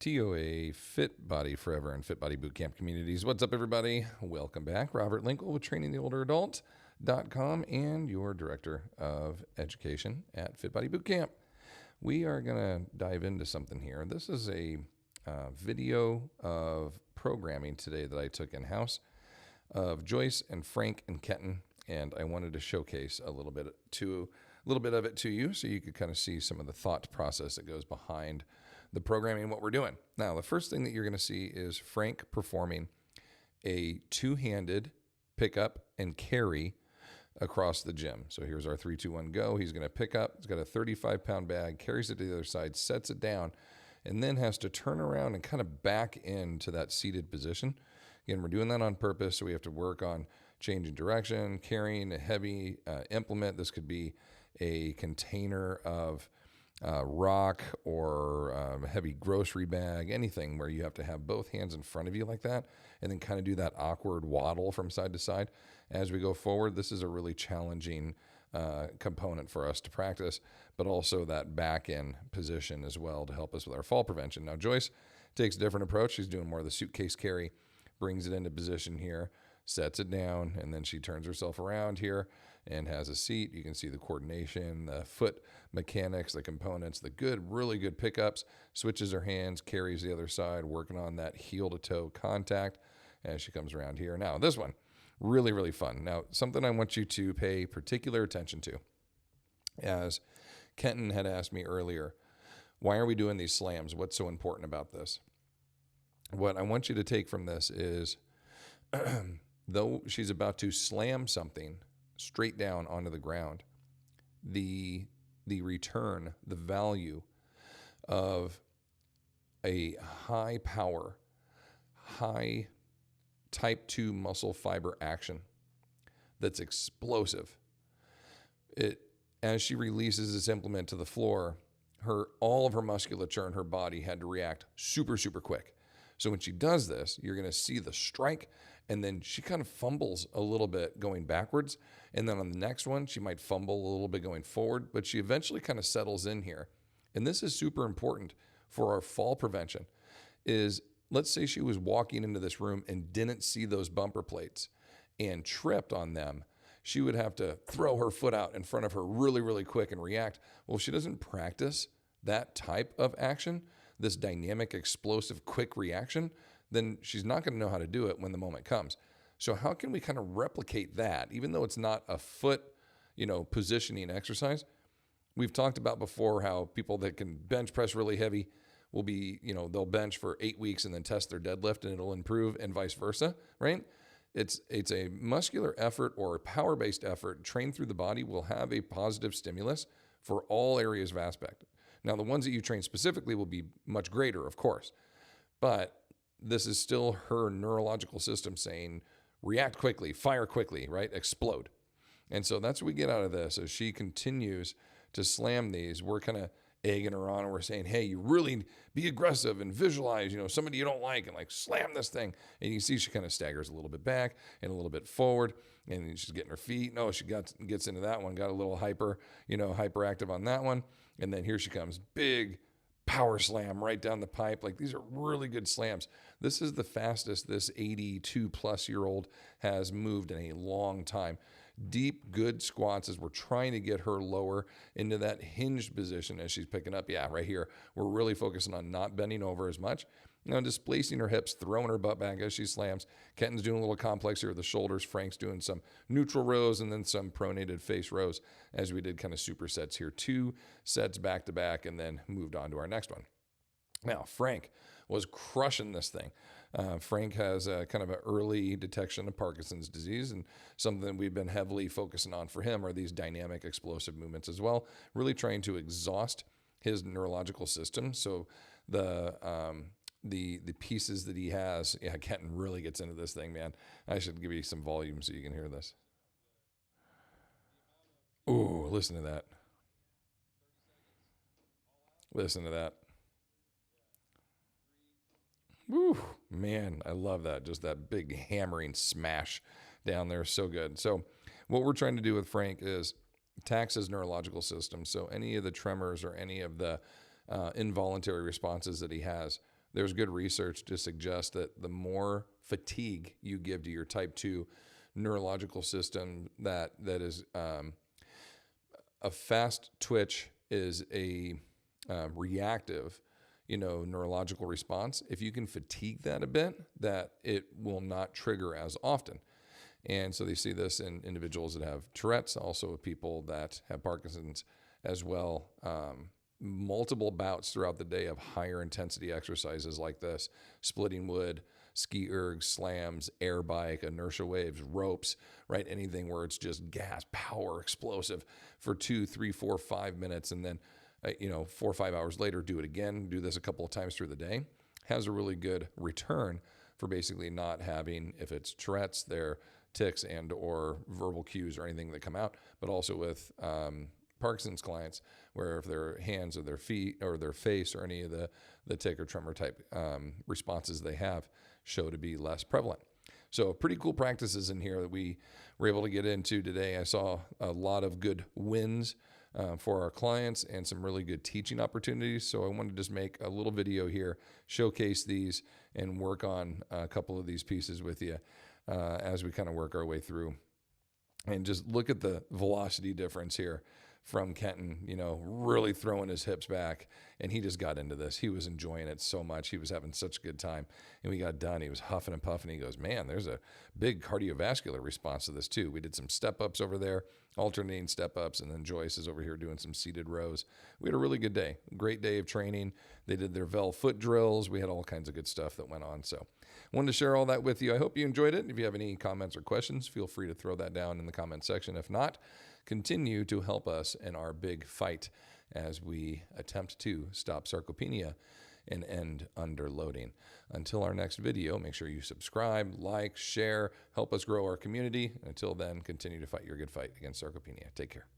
TOA Fit Body Forever and Fit Body Bootcamp communities. What's up, everybody? Welcome back. Robert Linkul with trainingtheolderadult.com and your Director of Education at Fit Body Bootcamp. We are going to dive into something here. This is a video of programming today that I took in-house of Joyce and Frank and Kenton, and I wanted to showcase a little bit of it to you so you could kind of see some of the thought process that goes behind the programming and what we're doing. Now, the first thing that you're going to see is Frank performing a two-handed pickup and carry across the gym. So here's our 3, 2, 1, go. He's going to pick up. He's got a 35-pound bag, carries it to the other side, sets it down, and then has to turn around and kind of back into that seated position. Again, we're doing that on purpose, so we have to work on changing direction, carrying a heavy implement. This could be a container of rock or a heavy grocery bag, anything where you have to have both hands in front of you like that, and then kind of do that awkward waddle from side to side as we go forward. This is a really challenging component for us to practice, but also that back end position as well to help us with our fall prevention. Now, Joyce takes a different approach. She's doing more of the suitcase carry, brings it into position here, sets it down, and then she turns herself around here and has a seat. You can see the coordination, the foot mechanics, the components, the really good pickups, switches her hands, carries the other side, working on that heel to toe contact as she comes around here. Now, this one, really, really fun. Now, something I want you to pay particular attention to, as Kenton had asked me earlier, why are we doing these slams? What's so important about this? What I want you to take from this is, though she's about to slam something straight down onto the ground, the return, the value of a high power, high type 2 muscle fiber action that's explosive. As she releases this implement to the floor, all of her musculature in her body had to react super, super quick. So when she does this, you're going to see the strike, and then she kind of fumbles a little bit going backwards. And then on the next one, she might fumble a little bit going forward, but she eventually kind of settles in here. And this is super important for our fall prevention. Let's say she was walking into this room and didn't see those bumper plates and tripped on them. She would have to throw her foot out in front of her really, really quick and react. Well, if she doesn't practice that type of action, this dynamic, explosive, quick reaction, then she's not going to know how to do it when the moment comes. So how can we kind of replicate that, even though it's not a foot, positioning exercise? We've talked about before how people that can bench press really heavy will be, they'll bench for 8 weeks and then test their deadlift and it'll improve, and vice versa, right? It's a muscular effort or a power-based effort trained through the body will have a positive stimulus for all areas of aspect. Now, the ones that you train specifically will be much greater, of course, but this is still her neurological system saying, react quickly, fire quickly, right? Explode. And so that's what we get out of this. As she continues to slam these, we're kind of egging her on, and we're saying, hey, you really be aggressive and visualize, somebody you don't like, and like slam this thing. And you see she kind of staggers a little bit back and a little bit forward, and she's getting her feet. No, she gets into that one, got a little hyperactive on that one. And then here she comes, big power slam right down the pipe. Like, these are really good slams. This is the fastest this 82-plus-year-old has moved in a long time. Deep, good squats as we're trying to get her lower into that hinged position as she's picking up. Yeah, right here. We're really focusing on not bending over as much. Now, displacing her hips, throwing her butt back as she slams. Kenton's doing a little complex here with the shoulders. Frank's doing some neutral rows and then some pronated face rows as we did kind of supersets here. 2 sets back to back, and then moved on to our next one. Now, Frank was crushing this thing. Frank has a kind of an early detection of Parkinson's disease, and something that we've been heavily focusing on for him are these dynamic, explosive movements as well, really trying to exhaust his neurological system. So the pieces that he has, Kenton really gets into this thing, man. I should give you some volume so you can hear this. Ooh, listen to that. Listen to that. Woo, man, I love that. Just that big hammering smash down there. So good. So what we're trying to do with Frank is tax his neurological system. So any of the tremors or any of the involuntary responses that he has, there's good research to suggest that the more fatigue you give to your type 2 neurological system, that is a fast twitch is a reactive, neurological response. If you can fatigue that a bit, that it will not trigger as often. And so they see this in individuals that have Tourette's, also people that have Parkinson's as well. Multiple bouts throughout the day of higher intensity exercises like this: splitting wood, ski ergs, slams, air bike, inertia waves, ropes, right? Anything where it's just gas, power, explosive for 2, 3, 4, 5 minutes. And then, 4 or 5 hours later, do it again. Do this a couple of times through the day. Has a really good return for basically not having, if it's Tourette's, their tics and or verbal cues or anything that come out, but also with Parkinson's clients, where if their hands or their feet or their face or any of the tic or tremor type responses they have show to be less prevalent. So pretty cool practices in here that we were able to get into today. I saw a lot of good wins for our clients and some really good teaching opportunities. So I wanted to just make a little video here, showcase these, and work on a couple of these pieces with you as we kind of work our way through. And just look at the velocity difference here from Kenton, really throwing his hips back. And he just got into this. He was enjoying it so much. He was having such a good time. And we got done. He was huffing and puffing. He goes, man, there's a big cardiovascular response to this too. We did some step ups over there, alternating step ups. And then Joyce is over here doing some seated rows. We had a really good day. Great day of training. They did their Vel foot drills. We had all kinds of good stuff that went on. So wanted to share all that with you. I hope you enjoyed it. If you have any comments or questions, feel free to throw that down in the comment section. If not, continue to help us in our big fight as we attempt to stop sarcopenia and end underloading. Until our next video, make sure you subscribe, like, share, help us grow our community. Until then, continue to fight your good fight against sarcopenia. Take care.